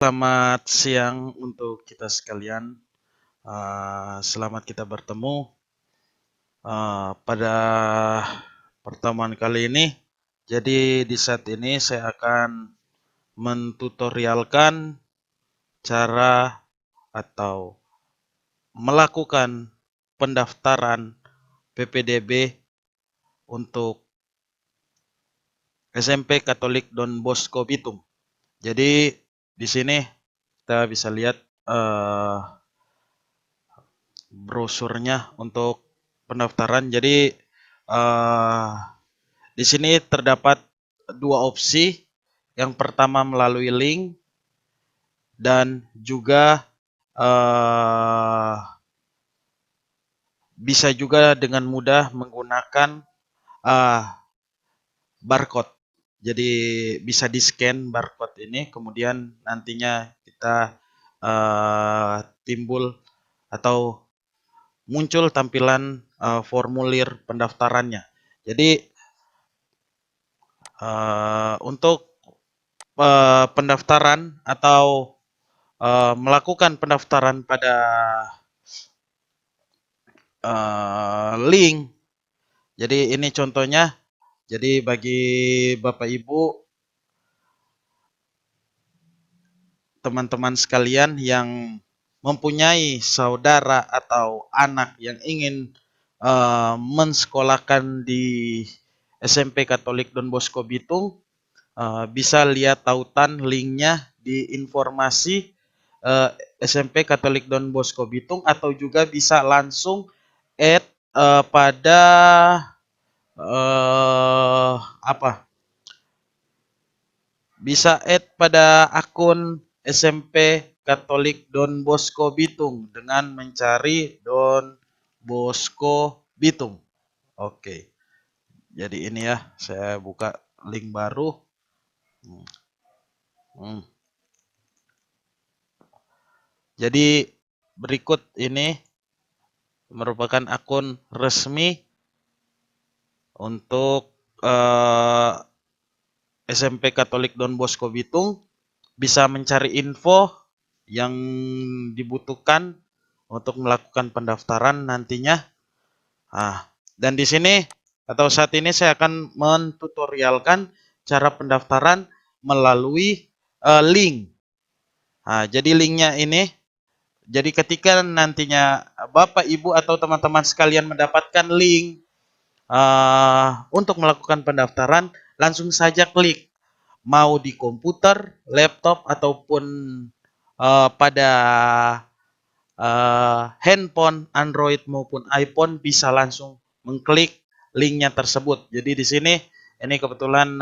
Selamat siang untuk kita sekalian. Selamat kita bertemu pada pertemuan kali ini. Jadi di saat ini saya akan mentutorialkan cara atau melakukan pendaftaran PPDB untuk SMP Katolik Don Bosco Bitung. Jadi di sini kita bisa lihat brosurnya untuk pendaftaran. Jadi di sini terdapat dua opsi. Yang pertama melalui link dan juga bisa juga dengan mudah menggunakan barcode. Jadi bisa di scan barcode ini, kemudian nantinya kita timbul atau muncul tampilan formulir pendaftarannya. Jadi untuk pendaftaran atau melakukan pendaftaran pada link. Jadi ini contohnya. Jadi bagi Bapak Ibu, teman-teman sekalian yang mempunyai saudara atau anak yang ingin mensekolahkan di SMP Katolik Don Bosco Bitung, bisa lihat tautan linknya di informasi SMP Katolik Don Bosco Bitung, atau juga bisa langsung add pada bisa add pada akun SMP Katolik Don Bosco Bitung dengan mencari Don Bosco Bitung. Oke. Jadi ini ya, saya buka link baru. Jadi berikut ini merupakan akun resmi untuk SMP Katolik Don Bosco Bitung. Bisa mencari info yang dibutuhkan untuk melakukan pendaftaran nantinya. Dan di sini atau saat ini saya akan mentutorialkan cara pendaftaran melalui link. Jadi linknya ini, jadi ketika nantinya Bapak, Ibu, atau teman-teman sekalian mendapatkan link untuk melakukan pendaftaran, langsung saja klik. Mau di komputer, laptop, ataupun pada handphone, Android maupun iPhone, bisa langsung mengklik linknya tersebut. Jadi di sini ini kebetulan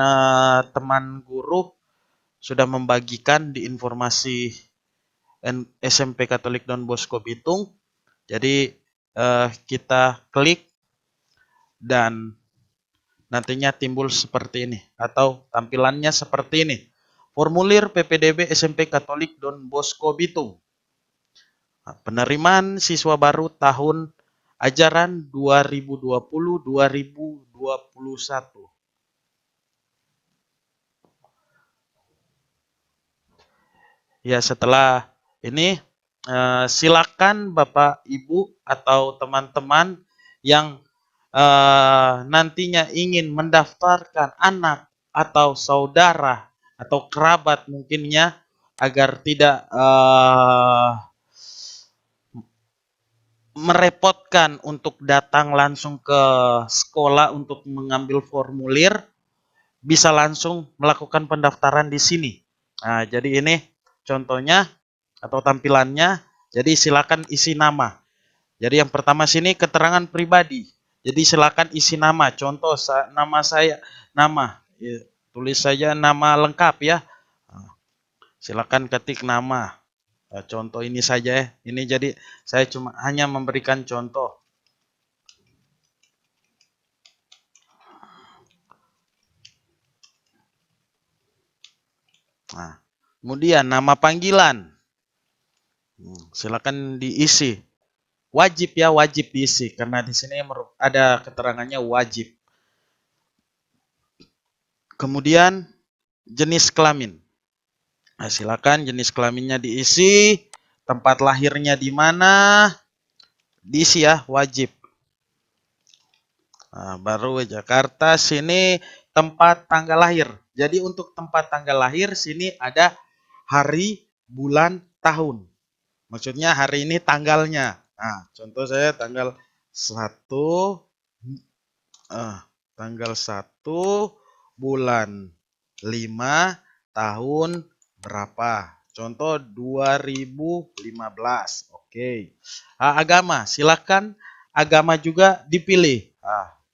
teman guru sudah membagikan di informasi SMP Katolik Don Bosco Bitung. Jadi kita klik dan nantinya timbul seperti ini atau tampilannya seperti ini. Formulir PPDB SMP Katolik Don Bosco Bitung. Penerimaan siswa baru tahun ajaran 2020-2021. Ya, setelah ini silakan Bapak, Ibu, atau teman-teman yang nantinya ingin mendaftarkan anak atau saudara atau kerabat mungkinnya agar tidak merepotkan untuk datang langsung ke sekolah untuk mengambil formulir, bisa langsung melakukan pendaftaran di sini. Jadi ini contohnya atau tampilannya. Jadi silakan isi nama. Jadi yang pertama sini keterangan pribadi. Jadi silakan isi nama. Contoh nama saya, nama. Ya, tulis saja nama lengkap ya. Silakan ketik nama. Contoh ini saja ya. Ini jadi saya cuma hanya memberikan contoh. Kemudian nama panggilan. Silakan diisi. Wajib ya, wajib diisi karena di sini ada keterangannya wajib. Kemudian jenis kelamin. Nah, silakan jenis kelaminnya diisi, tempat lahirnya di mana, diisi ya, wajib. Nah, baru Jakarta, sini tempat tanggal lahir. Jadi untuk tempat tanggal lahir, sini ada hari, bulan, tahun. Maksudnya hari ini tanggalnya. Nah, contoh saya tanggal 1, tanggal 1 bulan 5 tahun berapa? Contoh 2015. Oke. Agama, silakan agama juga dipilih.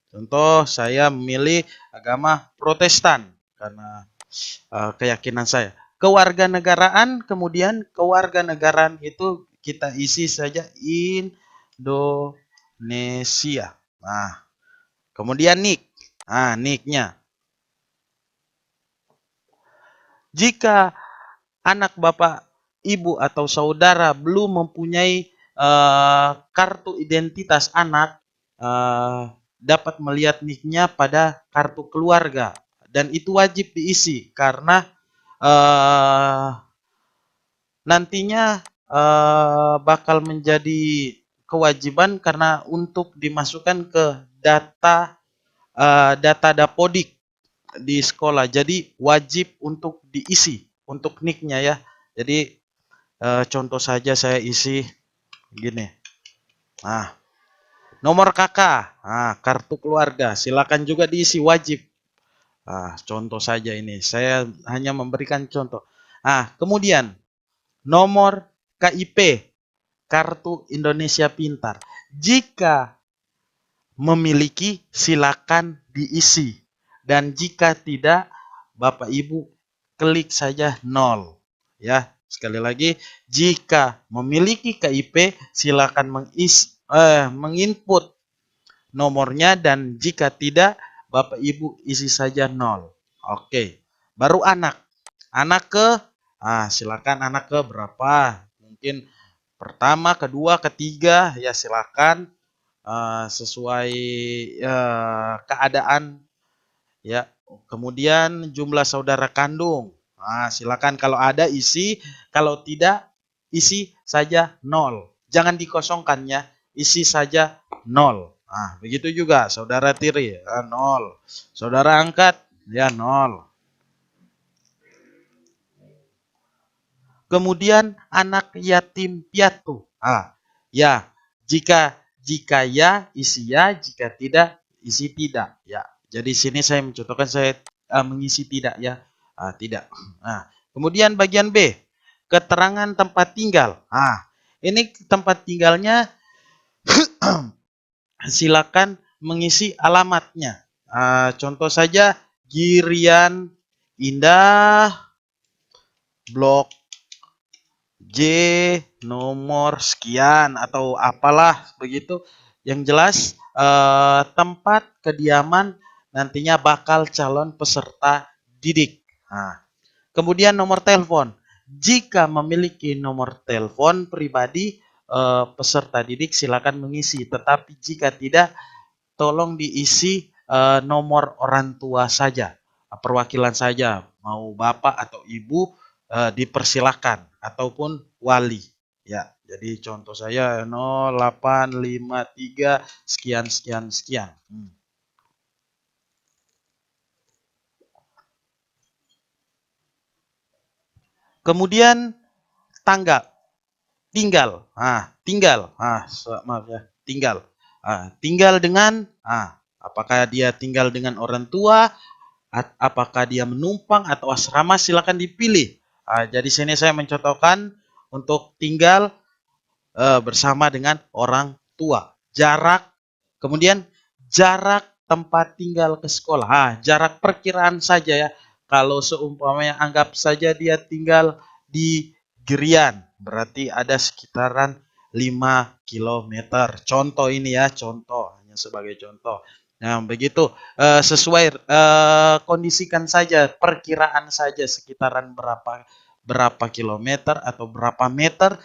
Contoh saya memilih agama Protestan karena keyakinan saya. Kewarganegaraan, kemudian kewarganegaraan itu kita isi saja Indonesia. Nah, kemudian nik. Niknya. Jika anak bapak, ibu atau saudara belum mempunyai kartu identitas anak, dapat melihat niknya pada kartu keluarga dan itu wajib diisi karena nantinya bakal menjadi kewajiban karena untuk dimasukkan ke data Dapodik di sekolah. Jadi wajib untuk diisi untuk nicknya ya. Jadi contoh saja saya isi gini. Nah, nomor kakak, kartu keluarga, silakan juga diisi wajib. Contoh saja ini, saya hanya memberikan contoh. Kemudian nomor KIP, kartu Indonesia Pintar. Jika memiliki, silakan diisi. Dan jika tidak, Bapak Ibu klik saja 0. Ya, sekali lagi, jika memiliki KIP, silakan menginput nomornya dan jika tidak, Bapak Ibu isi saja 0. Oke. Baru anak. Anak ke silakan anak ke berapa? Mungkin pertama, kedua, ketiga, ya silakan sesuai keadaan ya. Kemudian jumlah saudara kandung. Silakan kalau ada isi, kalau tidak isi saja 0. Jangan dikosongkan ya, isi saja 0. Begitu juga saudara tiri 0. Saudara angkat ya 0. Kemudian anak yatim piatu. Ya, jika ya isi ya, jika tidak isi tidak. Ya, jadi sini saya mencontohkan saya mengisi tidak ya, tidak. Kemudian bagian B, keterangan tempat tinggal. Ini tempat tinggalnya silakan mengisi alamatnya. Contoh saja Girian Indah, Blok J nomor sekian atau apalah begitu. Yang jelas tempat kediaman nantinya bakal calon peserta didik. Kemudian nomor telepon. Jika memiliki nomor telepon pribadi peserta didik silakan mengisi. Tetapi jika tidak, tolong diisi nomor orang tua saja, perwakilan saja, mau bapak atau ibu dipersilakan ataupun wali. Ya, jadi contoh saya 0853 sekian sekian sekian. Kemudian tanggal, tinggal, maaf ya, tinggal, tinggal dengan, apakah dia tinggal dengan orang tua, apakah dia menumpang atau asrama, silakan dipilih. Jadi sini saya mencontohkan untuk tinggal bersama dengan orang tua. Jarak, kemudian jarak tempat tinggal ke sekolah. Jarak perkiraan saja ya. Kalau seumpamanya anggap saja dia tinggal di Girian, berarti ada sekitaran 5 km. Contoh ini ya, contoh, hanya sebagai contoh. Nah, begitu sesuai kondisikan saja, perkiraan saja sekitaran berapa kilometer atau berapa meter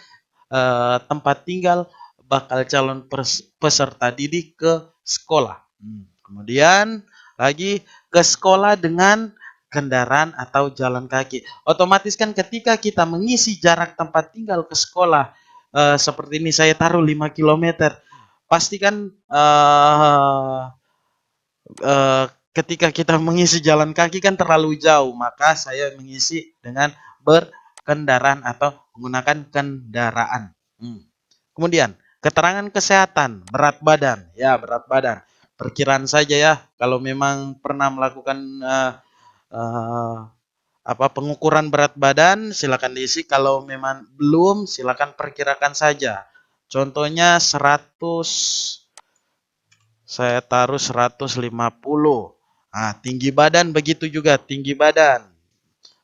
tempat tinggal bakal calon peserta didik ke sekolah. Kemudian lagi ke sekolah dengan kendaraan atau jalan kaki. Otomatis kan ketika kita mengisi jarak tempat tinggal ke sekolah, seperti ini saya taruh 5 kilometer, pasti kan ketika kita mengisi jalan kaki kan terlalu jauh, maka saya mengisi dengan berkendaraan atau menggunakan kendaraan. Kemudian, keterangan kesehatan, berat badan. Ya, berat badan. Perkiraan saja ya, kalau memang pernah melakukan pengukuran berat badan, silakan diisi. Kalau memang belum, silakan perkirakan saja. Contohnya 100, saya taruh 150. Nah, tinggi badan begitu juga, tinggi badan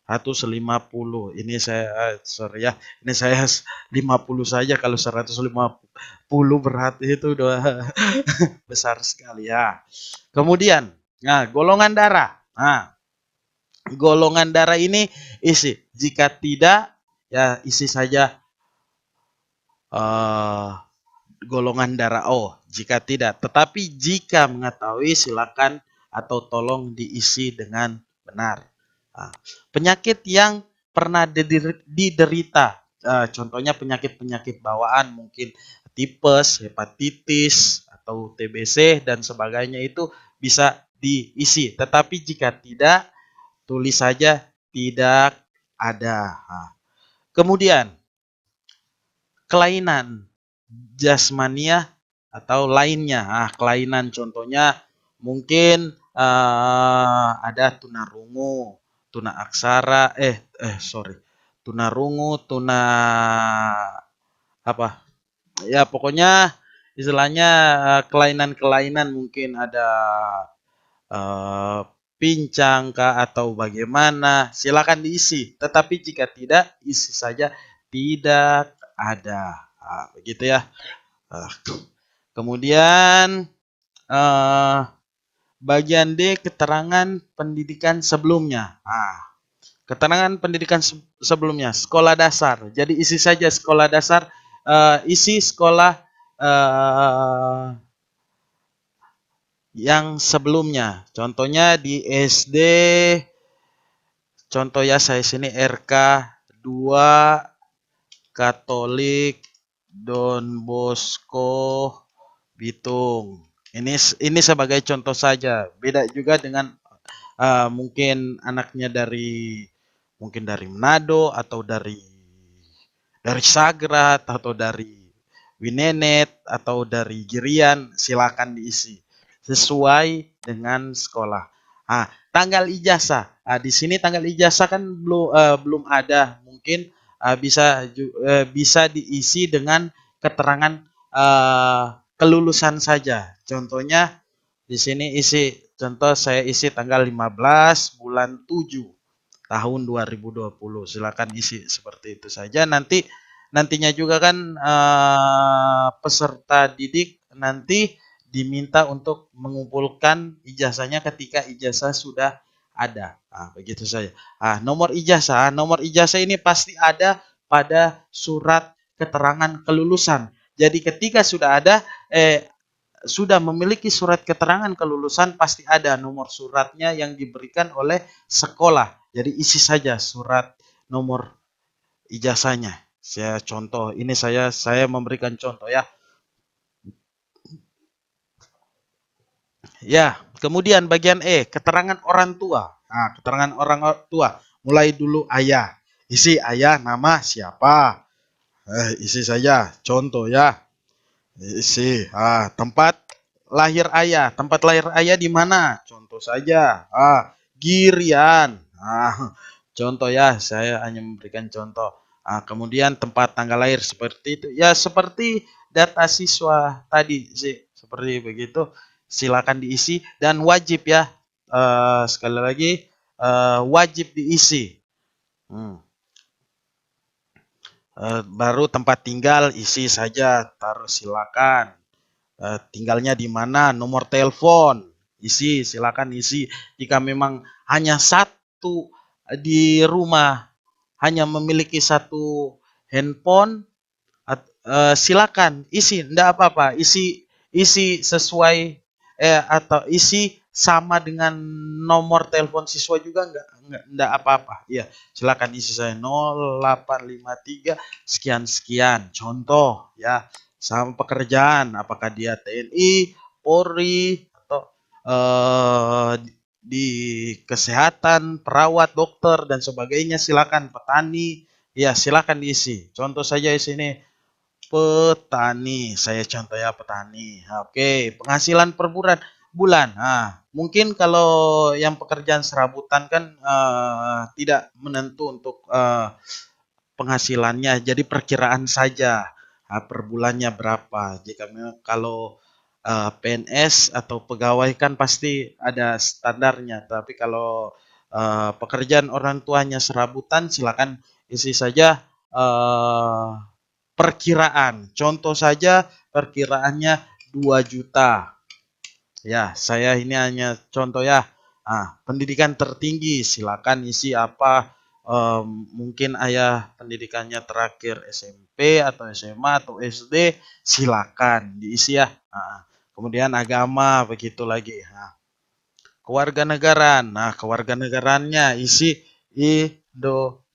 150. Ini saya sorry ya, ini saya 50 saja. Kalau 150 berat itu udah besar sekali ya. Kemudian, nah, golongan darah. Nah, golongan darah ini isi. Jika tidak, ya isi saja golongan darah O. Jika tidak, tetapi jika mengetahui silakan atau tolong diisi dengan benar. Nah, penyakit yang pernah diderita, contohnya penyakit-penyakit bawaan, mungkin tipes, hepatitis, atau TBC dan sebagainya, itu bisa diisi. Tetapi jika tidak, tulis saja tidak ada. Nah, kemudian kelainan jasmania atau lainnya. Kelainan contohnya mungkin ada tunarungu, tuna aksara, tunarungu, tuna apa? Ya pokoknya istilahnya kelainan-kelainan, mungkin ada pincang kah atau bagaimana, silakan diisi. Tetapi jika tidak, isi saja tidak ada. Begitu ya. Kemudian bagian D, keterangan pendidikan sebelumnya. Keterangan pendidikan sebelumnya, sekolah dasar. Jadi isi saja sekolah dasar, isi sekolah yang sebelumnya. Contohnya di SD, contoh ya saya sini RK 2 Katolik Don Bosco Bitung. Ini sebagai contoh saja. Beda juga dengan mungkin anaknya mungkin dari Manado atau dari Sagrat atau dari Winenet atau dari Girian, silakan diisi sesuai dengan sekolah. Tanggal ijazah. Di sini tanggal ijazah kan belum ada. Mungkin bisa diisi dengan keterangan kelulusan saja. Contohnya di sini contoh saya isi tanggal 15 bulan 7 tahun 2020. Silakan isi seperti itu saja. Nantinya juga kan peserta didik nanti diminta untuk mengumpulkan ijazahnya ketika ijazah sudah ada. Begitu saja. Nomor ijazah ini pasti ada pada surat keterangan kelulusan. Jadi ketika sudah ada sudah memiliki surat keterangan kelulusan, pasti ada nomor suratnya yang diberikan oleh sekolah. Jadi isi saja surat nomor ijazahnya. Saya contoh, ini saya memberikan contoh ya. Ya, kemudian bagian E, keterangan orang tua. Keterangan orang tua. Mulai dulu ayah. Isi ayah, nama siapa. Isi saja, contoh ya. Isi. Tempat lahir ayah. Tempat lahir ayah di mana? Contoh saja. Girian. Contoh ya, saya hanya memberikan contoh. Kemudian tempat tanggal lahir seperti itu. Ya, seperti data siswa tadi sih. Seperti begitu. Silakan diisi dan wajib ya. Sekali lagi, wajib diisi. Baru tempat tinggal isi saja, taruh silakan. Tinggalnya di mana, nomor telepon isi, silakan isi. Jika memang hanya satu di rumah, hanya memiliki satu handphone, silakan isi, enggak apa-apa, isi sesuai atau isi sama dengan nomor telepon siswa juga enggak apa-apa. Ya, silakan isi saya 0853 sekian sekian. Contoh ya, sama pekerjaan apakah dia TNI, Polri atau di kesehatan, perawat, dokter dan sebagainya, silakan petani. Ya, silakan diisi. Contoh saja di sini petani, saya contoh ya petani. Oke, penghasilan per bulan. Nah, mungkin kalau yang pekerjaan serabutan kan tidak menentu untuk penghasilannya, jadi perkiraan saja per bulannya berapa. Jika kalau PNS atau pegawai kan pasti ada standarnya, tapi kalau pekerjaan orang tuanya serabutan, silakan isi saja perkiraan. Contoh saja perkiraannya 2 juta. Ya, saya ini hanya contoh ya. Pendidikan tertinggi silakan isi apa, mungkin ayah pendidikannya terakhir SMP atau SMA atau SD, silakan diisi ya. Kemudian agama begitu lagi. Kewarganegaraan. Nah, kewarganegaraannya isi Indonesia.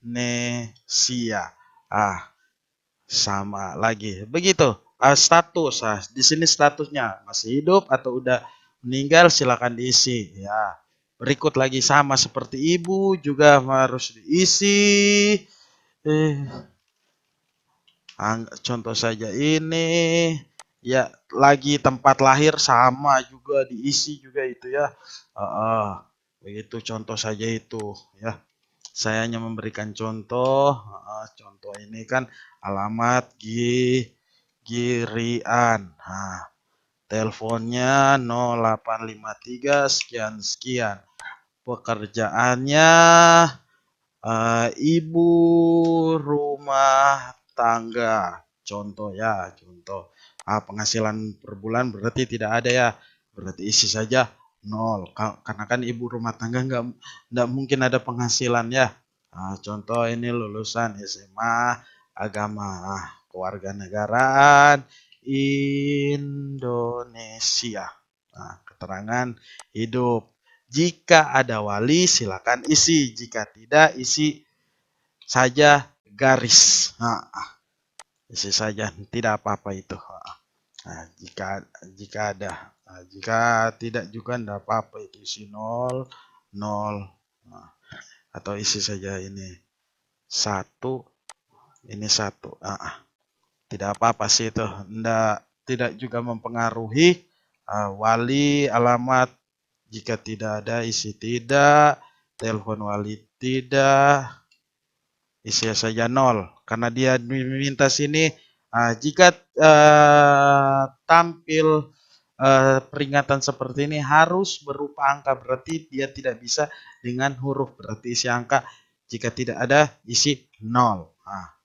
Sama lagi. Begitu. Status. Di sini statusnya masih hidup atau udah meninggal, silakan diisi ya. Berikut lagi sama seperti ibu juga harus diisi. Contoh saja ini. Ya, lagi tempat lahir sama juga diisi juga itu ya. Begitu contoh saja itu ya. Saya hanya memberikan contoh. Contoh ini kan alamat Girian. Teleponnya 0853 sekian sekian. Pekerjaannya ibu rumah tangga. Contoh ya, contoh. Penghasilan per bulan berarti tidak ada ya. Berarti isi saja 0. Karena kan ibu rumah tangga nggak mungkin ada penghasilan ya. Contoh ini lulusan SMA, agama, kewarganegaraan Indonesia. Keterangan hidup. Jika ada wali, silakan isi. Jika tidak, isi saja garis. Isi saja, tidak apa-apa itu. Jika ada, jika tidak juga tidak apa-apa itu isi 0, 0. Atau isi saja ini 1, ini 1. Tidak apa-apa sih itu. Tidak juga mempengaruhi wali, alamat. Jika tidak ada, isi tidak. Telepon wali tidak. Isi saja 0. Karena dia meminta sini. Jika tampil peringatan seperti ini harus berupa angka. Berarti dia tidak bisa dengan huruf. Berarti isi angka. Jika tidak ada, isi 0.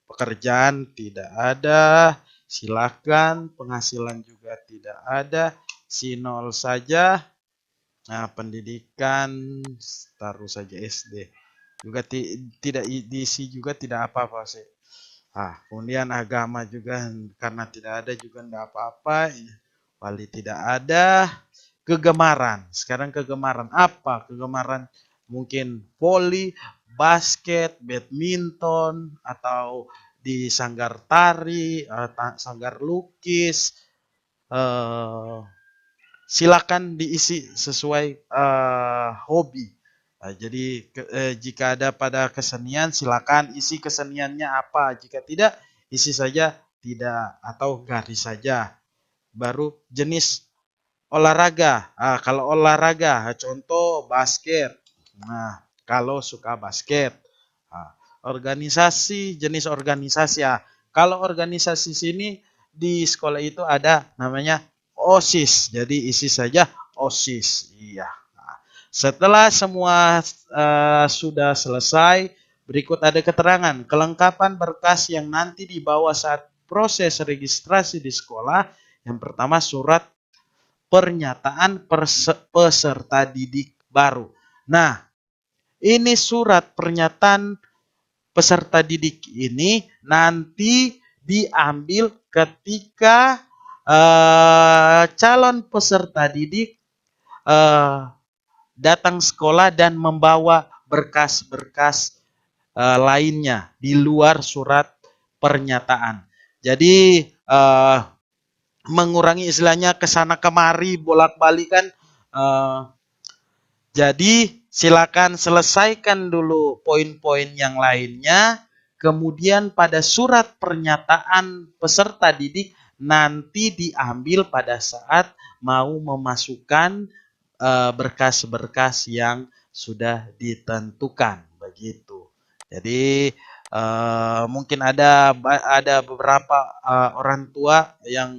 Pekerjaan tidak ada. Silakan. Penghasilan juga tidak ada. Si 0 saja. Pendidikan taruh saja SD. Juga tidak diisi juga tidak apa-apa sih. Kemudian agama juga karena tidak ada juga enggak apa-apa. Wali tidak ada. Kegemaran. Sekarang kegemaran apa? Kegemaran mungkin voli, basket, badminton, atau di sanggar tari, sanggar lukis. Silakan diisi sesuai hobi. Jadi jika ada pada kesenian, silakan isi keseniannya apa. Jika tidak, isi saja tidak atau garis saja. Baru jenis olahraga. Kalau olahraga, contoh basket. Kalau suka basket. Organisasi, jenis organisasi ya. Kalau organisasi sini di sekolah itu ada namanya OSIS. Jadi isi saja OSIS. Iya. Setelah semua sudah selesai, berikut ada keterangan kelengkapan berkas yang nanti dibawa saat proses registrasi di sekolah. Yang pertama surat pernyataan peserta didik baru. Nah, ini surat pernyataan peserta didik ini nanti diambil ketika calon peserta didik datang sekolah dan membawa berkas-berkas lainnya di luar surat pernyataan. Jadi mengurangi istilahnya kesana kemari bolak-balik kan. Jadi silakan selesaikan dulu poin-poin yang lainnya. Kemudian pada surat pernyataan peserta didik nanti diambil pada saat mau memasukkan berkas-berkas yang sudah ditentukan begitu. Jadi mungkin ada beberapa orang tua yang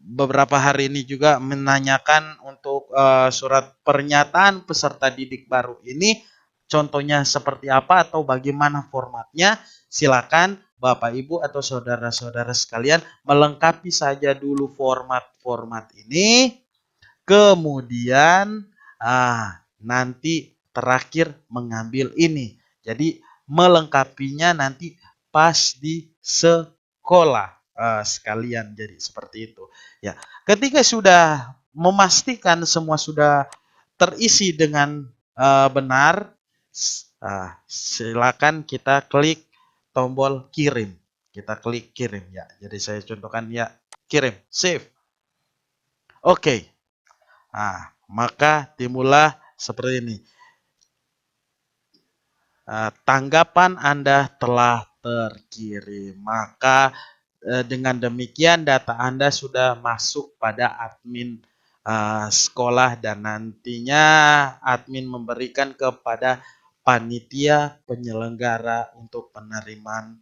beberapa hari ini juga menanyakan untuk surat pernyataan peserta didik baru ini contohnya seperti apa atau bagaimana formatnya. Silakan Bapak Ibu atau saudara-saudara sekalian melengkapi saja dulu format-format ini. Kemudian nanti terakhir mengambil ini. Jadi melengkapinya nanti pas di sekolah sekalian. Jadi seperti itu. Ya, ketika sudah memastikan semua sudah terisi dengan benar, silakan kita klik tombol kirim. Kita klik kirim ya. Jadi saya contohkan ya, kirim, save. Oke. Nah, maka timbullah seperti ini. Tanggapan Anda telah terkirim. Maka dengan demikian data Anda sudah masuk pada admin sekolah dan nantinya admin memberikan kepada panitia penyelenggara untuk penerimaan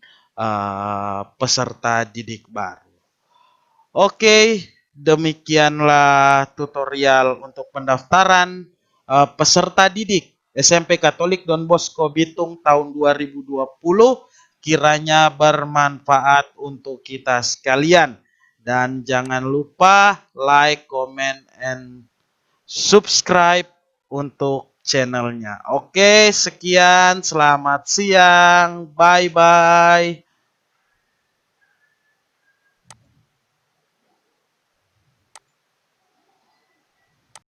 peserta didik baru. Oke, demikianlah tutorial untuk pendaftaran peserta didik SMP Katolik Don Bosco Bitung tahun 2020. Kiranya bermanfaat untuk kita sekalian. Dan jangan lupa like, comment, and subscribe untuk channelnya. Oke, sekian. Selamat siang. Bye-bye.